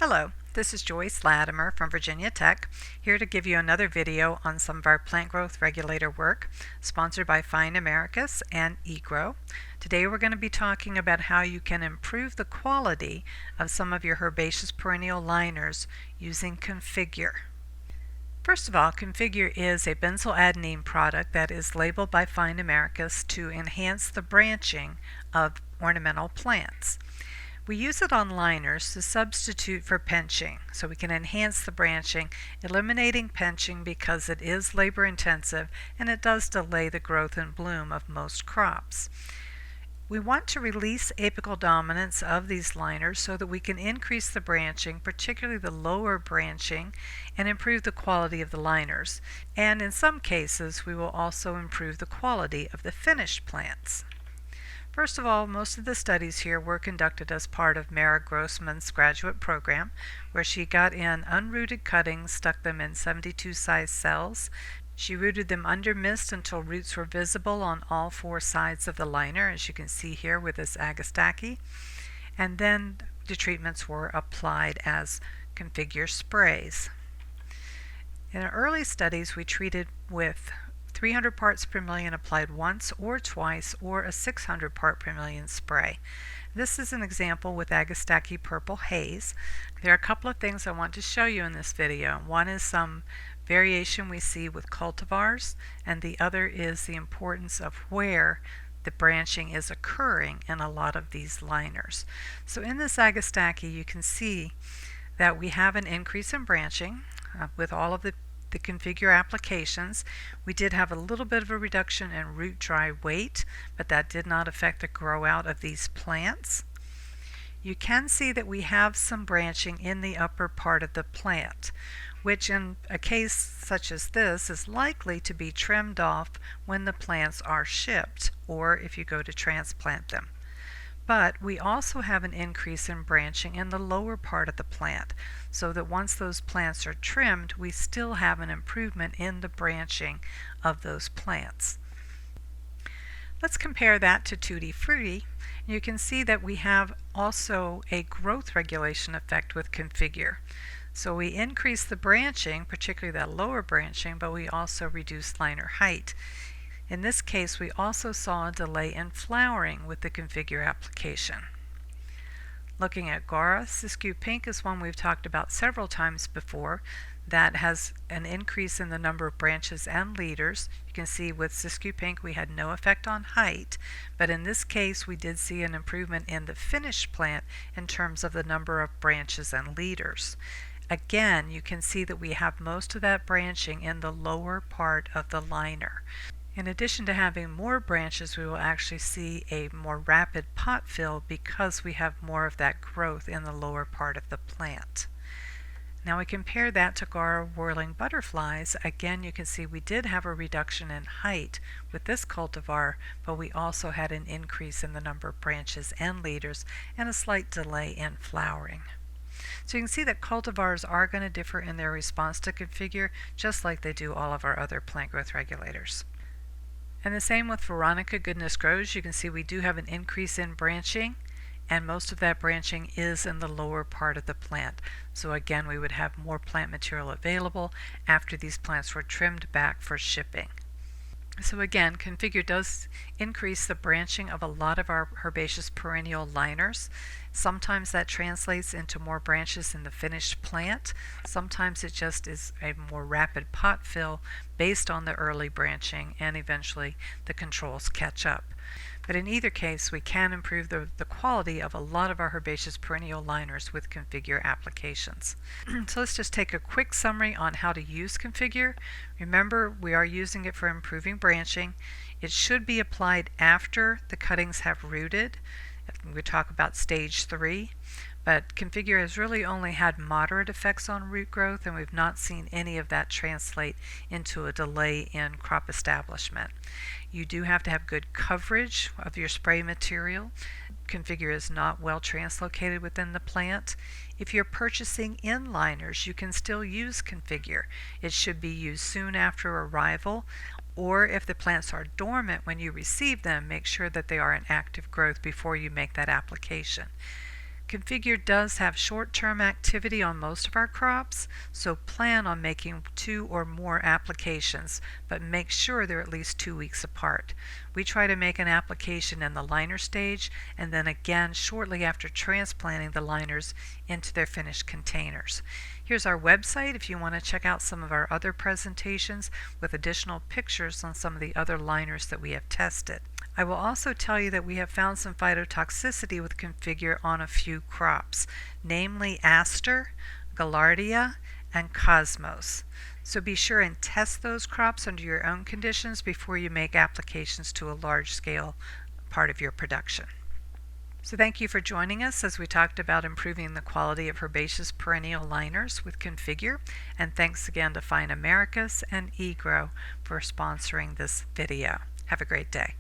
Hello, this is Joyce Latimer from Virginia Tech, here to give you another video on some of our plant growth regulator work, sponsored by Fine Americas and e-GRO. Today we're going to be talking about how you can improve the quality of some of your herbaceous perennial liners using Configure. First of all, Configure is a benzoyl product that is labeled by Fine Americas to enhance the branching of ornamental plants. We use it on liners to substitute for pinching, so we can enhance the branching, eliminating pinching because it is labor intensive and it does delay the growth and bloom of most crops. We want to release apical dominance of these liners so that we can increase the branching, particularly the lower branching, and improve the quality of the liners. And in some cases, we will also improve the quality of the finished plants. First of all, most of the studies here were conducted as part of Mara Grossman's graduate program, where she got in unrooted cuttings, stuck them in 72 size cells. She rooted them under mist until roots were visible on all four sides of the liner, as you can see here with this Agastache. And then the treatments were applied as Configure sprays. In our early studies, we treated with 300 parts per million applied once or twice, or a 600 part per million spray. This is an example with Agastache Purple Haze. There are a couple of things I want to show you in this video. One is some variation we see with cultivars, and the other is the importance of where the branching is occurring in a lot of these liners. So in this Agastache, you can see that we have an increase in branching with all of the Configure applications. We did have a little bit of a reduction in root dry weight, but that did not affect the grow out of these plants. You can see that we have some branching in the upper part of the plant, which in a case such as this is likely to be trimmed off when the plants are shipped or if you go to transplant them. But we also have an increase in branching in the lower part of the plant, so that once those plants are trimmed, we still have an improvement in the branching of those plants. Let's compare that to Tutti Frutti. You can see that we have also a growth regulation effect with Configure. So we increase the branching, particularly that lower branching, but we also reduce liner height. In this case, we also saw a delay in flowering with the Configure application. Looking at Gaura, Siskiyou Pink is one we've talked about several times before that has an increase in the number of branches and leaders. You can see with Siskiyou Pink we had no effect on height, but in this case we did see an improvement in the finished plant in terms of the number of branches and leaders. Again, you can see that we have most of that branching in the lower part of the liner. In addition to having more branches, we will actually see a more rapid pot fill because we have more of that growth in the lower part of the plant. Now we compare that to Gaura Whirling butterflies. Again, you can see we did have a reduction in height with this cultivar, but we also had an increase in the number of branches and leaders and a slight delay in flowering. So you can see that cultivars are going to differ in their response to Configure, just like they do all of our other plant growth regulators. And the same with Veronica Goodness Grows. You can see we do have an increase in branching, and most of that branching is in the lower part of the plant. So again, we would have more plant material available after these plants were trimmed back for shipping. So again, Configure does increase the branching of a lot of our herbaceous perennial liners. Sometimes that translates into more branches in the finished plant. Sometimes it just is a more rapid pot fill based on the early branching, and eventually the controls catch up. But in either case, we can improve the quality of a lot of our herbaceous perennial liners with Configure applications. So let's just take a quick summary on how to use Configure. Remember, we are using it for improving branching. It should be applied after the cuttings have rooted. We talk about stage 3. But Configure has really only had moderate effects on root growth, and we've not seen any of that translate into a delay in crop establishment. You do have to have good coverage of your spray material. Configure is not well translocated within the plant. If you're purchasing in liners, you can still use Configure. It should be used soon after arrival, or if the plants are dormant when you receive them, make sure that they are in active growth before you make that application. Configure does have short-term activity on most of our crops, so plan on making 2 or more applications, but make sure they're at least 2 weeks apart. We try to make an application in the liner stage and then again shortly after transplanting the liners into their finished containers. Here's our website if you want to check out some of our other presentations with additional pictures on some of the other liners that we have tested. I will also tell you that we have found some phytotoxicity with Configure on a few crops, namely aster, gaillardia, and cosmos. So be sure and test those crops under your own conditions before you make applications to a large scale part of your production. So thank you for joining us as we talked about improving the quality of herbaceous perennial liners with Configure, and thanks again to Fine Americas and e-GRO for sponsoring this video. Have a great day.